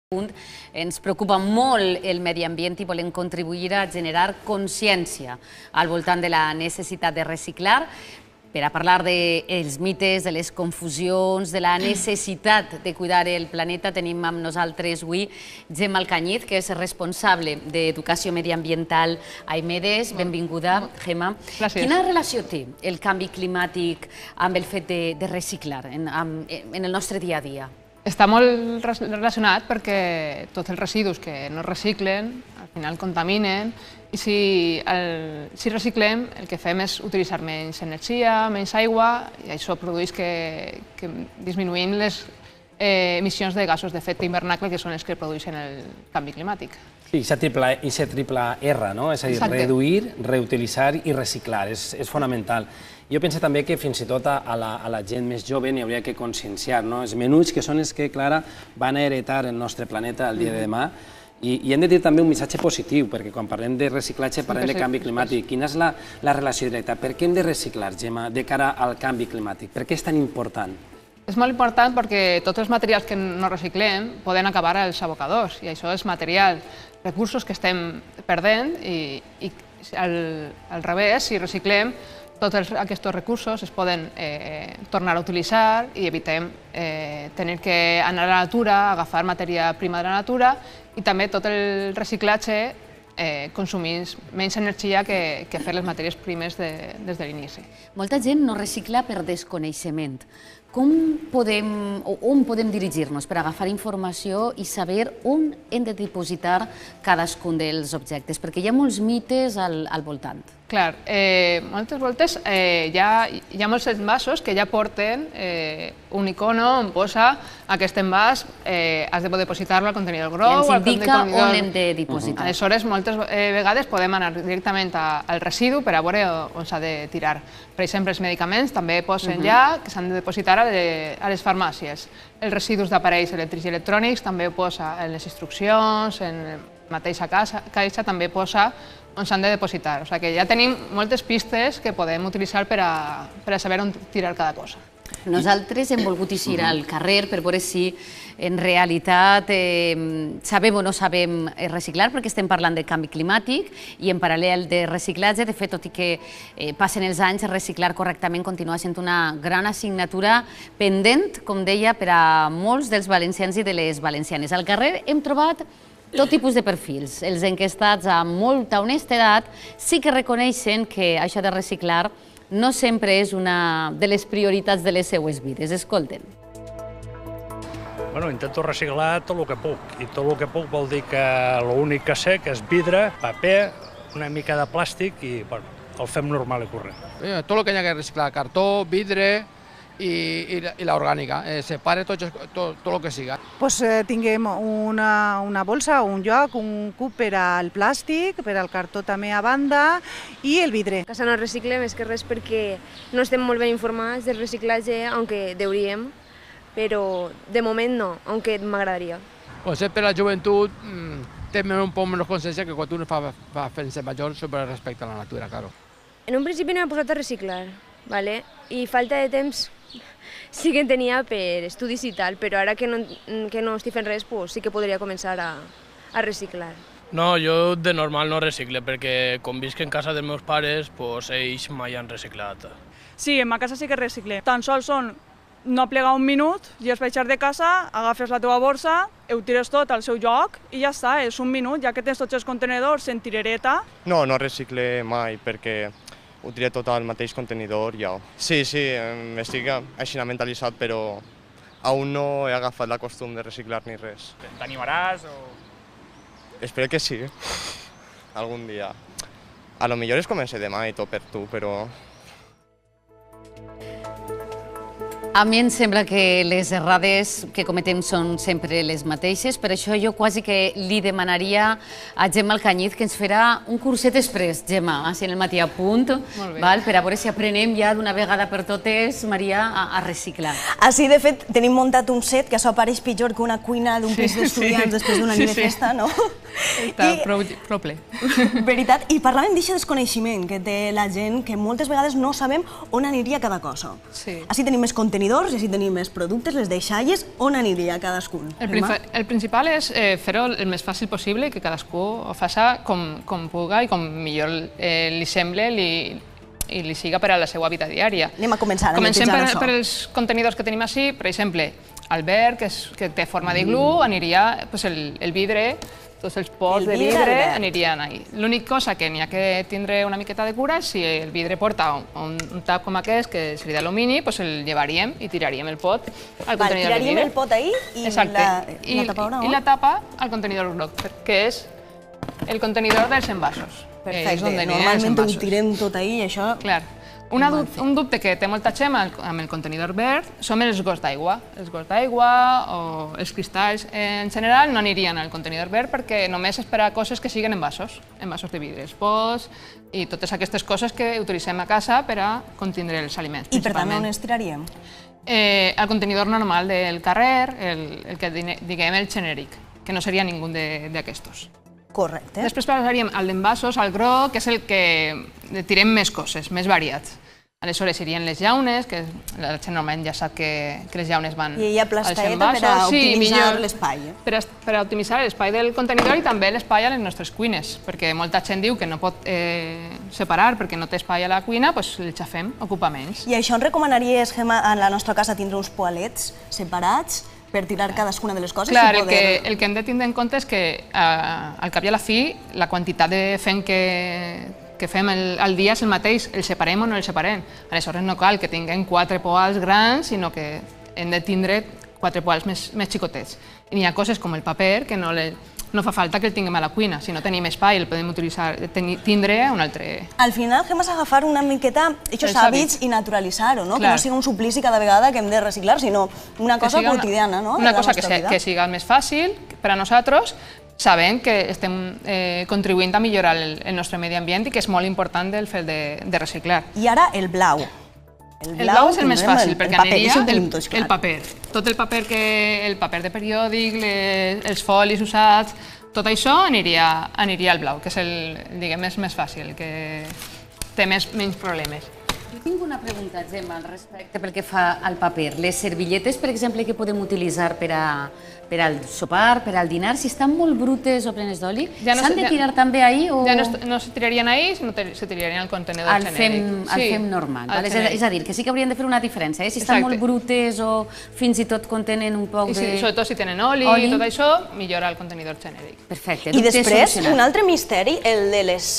punt, ens preocupa molt el medi ambient i volem contribuir a generar consciència al voltant de la necessitat de reciclar per a parlar dels mites, de les confusions, de la necessitat de cuidar el planeta. Tenim amb nosaltres avui Gemma Alcañiz, que és responsable d'Educació Mediambiental a IMEDES. Benvinguda, Gemma. Gràcies. Quina relació té el canvi climàtic amb el fet de reciclar en el nostre dia a dia? Està molt relacionat perquè tots els residus que no es reciclen al final contaminen i si reciclem el que fem és utilitzar menys energia, menys aigua i això produeix que disminuïm les emissions de gasos d'efecte hivernacle que són els que produeixen el canvi climàtic. Sí, aquesta triple R, no? És a dir, reduir, reutilitzar i reciclar, és fonamental. Jo penso també que fins i tot a la gent més jove n'hi hauria que conscienciar, no? Els menuts que són els que, Clara, van a heretar el nostre planeta el dia de demà i hem de dir també un missatge positiu, perquè quan parlem de reciclatge parlem de canvi climàtic. Quina és la relació directa? Per què hem de reciclar, Gemma, de cara al canvi climàtic? Per què és tan important? És molt important perquè tots els materials que no reciclem poden acabar als abocadors i això és material, recursos que estem perdent i al revés, si reciclem, tots aquests recursos es poden tornar a utilitzar i evitem tenir que anar a la natura, agafar matèria prima de la natura i també tot el reciclatge consumir menys energia que fer les matèries primes des de l'inici. Molta gent no recicla per desconeixement. On podem dirigir-nos per agafar informació i saber on hem de dipositar cadascun dels objectes? Perquè hi ha molts mites al voltant. Clar, moltes voltes hi ha molts envasos que ja porten un icono on posa aquest envàs, has de depositar-lo al contenidor grou. I ens indica on hem de dipositar. Aleshores, moltes vegades podem anar directament al residu per a veure on s'ha de tirar. Per exemple, els medicaments també posen ja que s'han de depositar a les farmàcies. Els residus d'aparells elèctrics i electrònics també ho posa en les instruccions, en la mateixa caixa també posa on s'han de depositar. O sigui que ja tenim moltes pistes que podem utilitzar per a saber on tirar cada cosa. Nosaltres hem volgut eixir al carrer per veure si en realitat sabem o no sabem reciclar, perquè estem parlant de canvi climàtic i en paral·lel de reciclatge. De fet, tot i que passen els anys, reciclar correctament continua sent una gran assignatura pendent, com deia, per a molts dels valencians i de les valencianes. Al carrer hem trobat tot tipus de perfils. Els enquestats amb molta honestedat sí que reconeixen que això de reciclar no sempre és una de les prioritats de les seues vides. Escolten. Bueno, intento reciclar tot el que puc, i tot el que puc vol dir que l'únic que sé que és vidre, paper, una mica de plàstic i bueno, el fem normal i corrent. Tot el que hi ha que reciclar, cartó, vidre i la orgànica, separe tot el que siga. Pues tinguem una bolsa, un lloc, un cub per al plàstic, per al cartó també a banda i el vidre. A casa no reciclem més que res perquè no estem molt ben informats del reciclatge, aunque hauríem, però de moment no, aunque m'agradaria. Pues per la joventut té un poc menys consciència que quan un va fent-se major sobre respecte a la natura, claro. En un principi no m'he posat a reciclar, ¿vale? I falta de temps sí que en tenia per estudis i tal, però ara que no estic fent res, pues sí que podria començar a reciclar. No, jo de normal no recicle, perquè com visc en casa dels meus pares, pues ells mai han reciclat. Sí, en ma casa sí que reciclem. Tan sols són no plegar un minut, i es baixar de casa, agafes la teva borsa, ho tires tot al seu lloc i ja està, és un minut, ja que tens tots els contenedors en tirereta. No recicle mai, perquè ho tiré tot al mateix contenidor ja. Sí, estic així mentalitzat, però aún no he agafat la costum de reciclar ni res. T'animaràs o...? Espero que sí, algun dia. A lo millor es comença demà i tot per tu, però... A mi em sembla que les errades que cometem són sempre les mateixes, per això jo quasi que li demanaria a Gemma Alcañiz que ens farà un curset exprés, Gemma, així en el matí a punt, per a veure si aprenem ja d'una vegada per totes, Maria, a reciclar. Així, de fet, tenim muntat un set que això apareix pitjor que una cuina d'un pis d'estudiants després d'un any de festa, no? Està prou ple. Veritat, i parlàvem d'això desconeixement que té la gent, que moltes vegades no sabem on aniria cada cosa. Així tenim més contenidors contenidors, i si tenim més productes, les deixalles, on aniria cadascun? El principal és fer-ho el més fàcil possible i que cadascú ho faci com puga i com millor li sembla i li siga per a la seva vida diària. Anem a començar. Comencem per els contenidors que tenim així. Per exemple, el verd, que té forma d'iglú, aniria el vidre, tots els pots de vidre anirien ahí. L'única cosa que n'hi ha que tindre una miqueta de cura és si el vidre porta un tap com aquest, que seria d'alumini, doncs el llevaríem i tiraríem el pot al contenidor de vidre. Tiraríem el pot ahí i la tapa groga. I la tapa al contenidor groc, que és el contenidor dels envasos. Perfecte, normalment ho tirem tot ahí i això... Clar. Un dubte que té molta gent amb el contenidor verd són els gots d'aigua. Els gots d'aigua o els cristalls en general no anirien al contenidor verd perquè només és per a coses que siguin envasos de vidre, els pots i totes aquestes coses que utilitzem a casa per a contindre els aliments. I per tant, on els tiraríem? Al contenidor normal del carrer, el que diguem el genèric, que no seria ningú d'aquestos. Correcte. Després passaríem al d'envasos, al groc, que és el que tirem més coses, més variats. Aleshores serien les llaunes, que la gent normalment ja sap que les llaunes van als envasos. I hi ha plastaeta per a optimitzar l'espai. Per a optimitzar l'espai del contenidor i també l'espai a les nostres cuines, perquè molta gent diu que no pot separar perquè no té espai a la cuina, doncs el xafem, ocupa menys. I això ens recomanaries, Gemma, a la nostra casa tindre uns poalets separats per tirar cadascuna de les coses? Clar, el que hem de tindre en compte és que al cap i a la fi la quantitat de fem que fem al dia és el mateix, el separem o no el separem. Aleshores no cal que tinguem 4 poals grans, sinó que hem de tindre 4 poals més xicotets. I hi ha coses com el paper que no fa falta que el tinguem a la cuina, si no tenim espai el podem tindre un altre... Al final, Gemma, és agafar una miqueta aquests hàbits i naturalitzar-ho, que no sigui un suplici cada vegada que hem de reciclar, sinó una cosa quotidiana. Una cosa que siga més fàcil per a nosaltres, sabent que estem contribuint a millorar el nostre medi ambient i que és molt important el fet de reciclar. I ara el blau. El blau és el més fàcil, perquè aniria el paper. Tot el paper de periòdic, els folis usats, tot això aniria al blau, que és el més fàcil, que té menys problemes. Jo tinc una pregunta, Gemma, al respecte pel que fa al paper. Les servilletes, per exemple, que podem utilitzar per al sopar, per al dinar, si estan molt brutes o plenes d'oli, s'han de tirar també ahí? Ja no se tirarien ahí, sinó se tirarien al contenedor genèric. Al fem normal. És a dir, que sí que hauríem de fer una diferència. Si estan molt brutes o fins i tot contenen un poc de... Sobretot si tenen oli i tot això, millora el contenidor genèric. Perfecte. I després, un altre misteri, el de les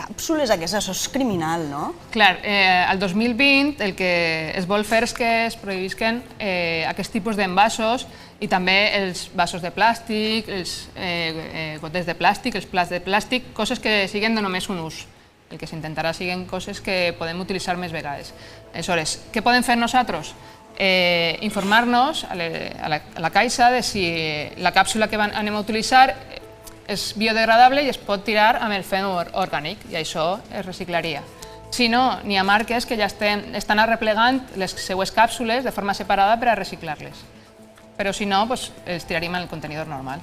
càpsules aquestes, això és criminal, no? Clar, el 2020 el que es vol fer és que es prohibisquen aquest tipus d'envasos i també els vasos de plàstic, els gotes de plàstic, els plats de plàstic, coses que siguen de només un ús. El que s'intentarà siguen coses que podem utilitzar més vegades. Aleshores, què podem fer nosaltres? Informar-nos a la caixa de si la càpsula que anem a utilitzar és biodegradable i es pot tirar amb el fem orgànic, i això es reciclaria. Si no, n'hi ha marques que ja estan arreplegant les seues càpsules de forma separada per a reciclar-les. Però si no, els tiraríem en el contenidor normal.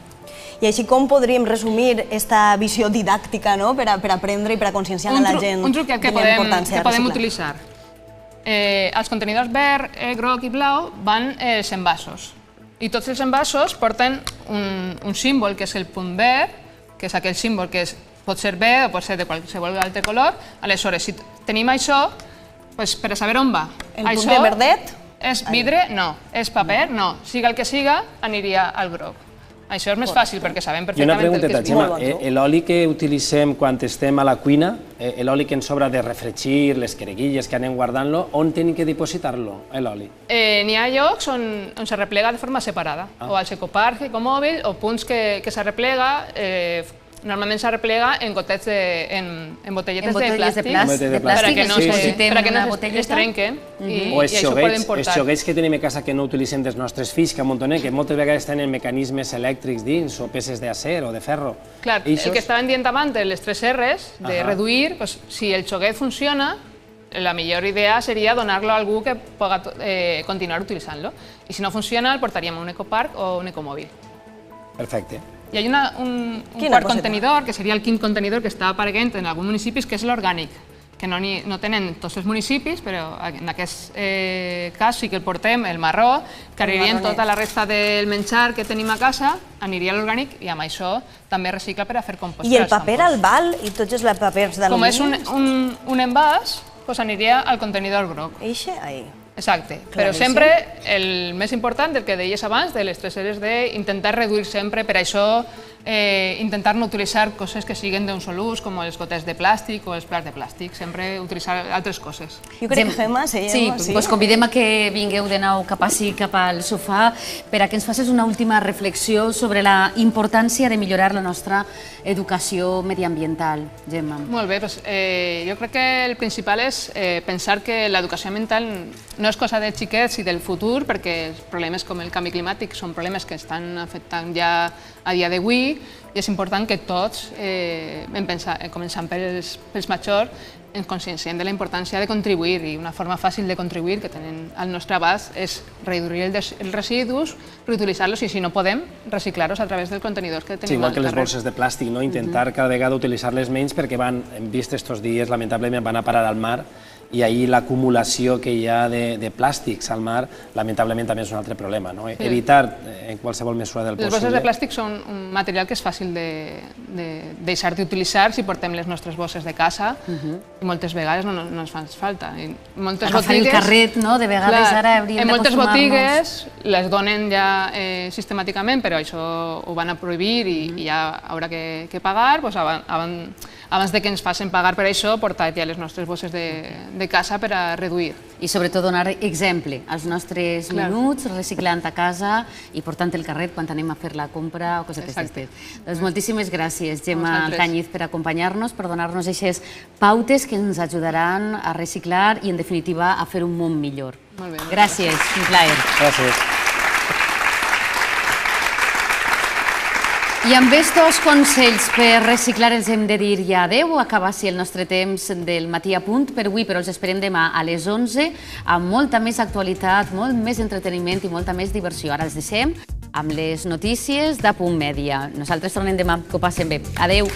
I així com podríem resumir aquesta visió didàctica per aprendre i per a conscienciar a la gent de la importància de reciclar? Que podem utilitzar. Als contenidors verd, groc i blau van els envasos. I tots els envasos porten un símbol, que és el punt verd, que és aquell símbol que pot ser verd o pot ser de qualsevol altre color. Aleshores, si tenim això, per a saber on va. El punt de verdet? És vidre? No. És paper? No. Siga el que siga, aniria al groc. Això és més fàcil perquè sabem perfectament el que és. I una pregunteta, Gemma, l'oli que utilitzem quan estem a la cuina, l'oli que ens sobra de refregir, les quereguilles que anem guardant-lo, on tenim que dipositar-lo, l'oli? N'hi ha llocs on s'arreplega de forma separada, o al ecoparc, ecomòbil, o punts que s'arreplega. Normalment s'arreplega en gotets en botelletes de plàstic perquè no es trenquen o els xoguets que tenim a casa que no utilitzem dels nostres fills, que amuntonem, que moltes vegades tenen mecanismes elèctrics dins o peces d'acer o de ferro. Clar, el que estaven dient abans, les 3 R's, de reduir, si el xoguet funciona, la millor idea seria donar-lo a algú que pugui continuar utilitzant-lo. I si no funciona, el portaríem a un ecoparc o un ecomòbil. Perfecte. Hi ha un quart contenidor, que seria el quint contenidor que està apareguent en alguns municipis, que és l'orgànic. que no tenen tots els municipis, però en aquest cas sí que el portem, el marró, que anirien tota la resta del menjar que tenim a casa, aniria a l'orgànic i amb això també recicla per a fer compost. I el paper al bal i tots els papers d'alumini? Com és un envàs, aniria al contenidor groc. Eixe, ahí. Exacte, però sempre el més important, el que deies abans, de les 3 R's, d'intentar reduir sempre, per això intentar no utilitzar coses que siguin d'un sol ús, com els gotets de plàstic o els plats de plàstic, sempre utilitzar altres coses. Jo crec que Gemma, sí, us convidem a que vingueu de nou cap ací, cap al sofà, per a que ens facis una última reflexió sobre la importància de millorar la nostra educació mediambiental. Gemma. Molt bé, jo crec que el principal és pensar que l'educació ambiental no és cosa de xiquets i del futur, perquè problemes com el canvi climàtic són problemes que estan afectant ja a dia d'avui i és important que tots, començant pels majors, ens conscienciem de la importància de contribuir i una forma fàcil de contribuir que tenen al nostre abast és reduir els residus, reutilitzar-los i si no podem, reciclar-los a través dels contenidors que tenim al carrer. Igual que les bolses de plàstic, intentar cada vegada utilitzar-les menys perquè hem vist estos dies, lamentablement, van a parar al mar i ahir l'acumulació que hi ha de plàstics al mar, lamentablement també és un altre problema. Evitar en qualsevol mesura del possible. Les bosses de plàstic són un material que és fàcil de deixar d'utilitzar si portem les nostres bosses de casa i moltes vegades no ens fan falta. Agafar el carret, de vegades ara hauríem d'acostumar-nos. En moltes botigues les donen ja sistemàticament, però això ho van a prohibir i ja haurà que pagar. Abans que ens facin pagar per això, portar ja les nostres bosses de casa per a reduir. I sobretot donar exemple als nostres menuts, reciclant a casa i portant el carret quan anem a fer la compra o coses d'aquestes. Doncs moltíssimes gràcies, Gemma Alcañiz, per acompanyar-nos, per donar-nos aquestes pautes que ens ajudaran a reciclar i, en definitiva, a fer un món millor. Gràcies, un plaer. Gràcies. I amb estos consells per reciclar els hem de dir ja adeu. Acaba així el nostre temps del Matí a Punt per avui, però els esperem demà a les 11 amb molta més actualitat, molt més entreteniment i molta més diversió. Ara els deixem amb les notícies d'Apunt Mèdia. Nosaltres tornem demà. Que ho passen bé. Adeu.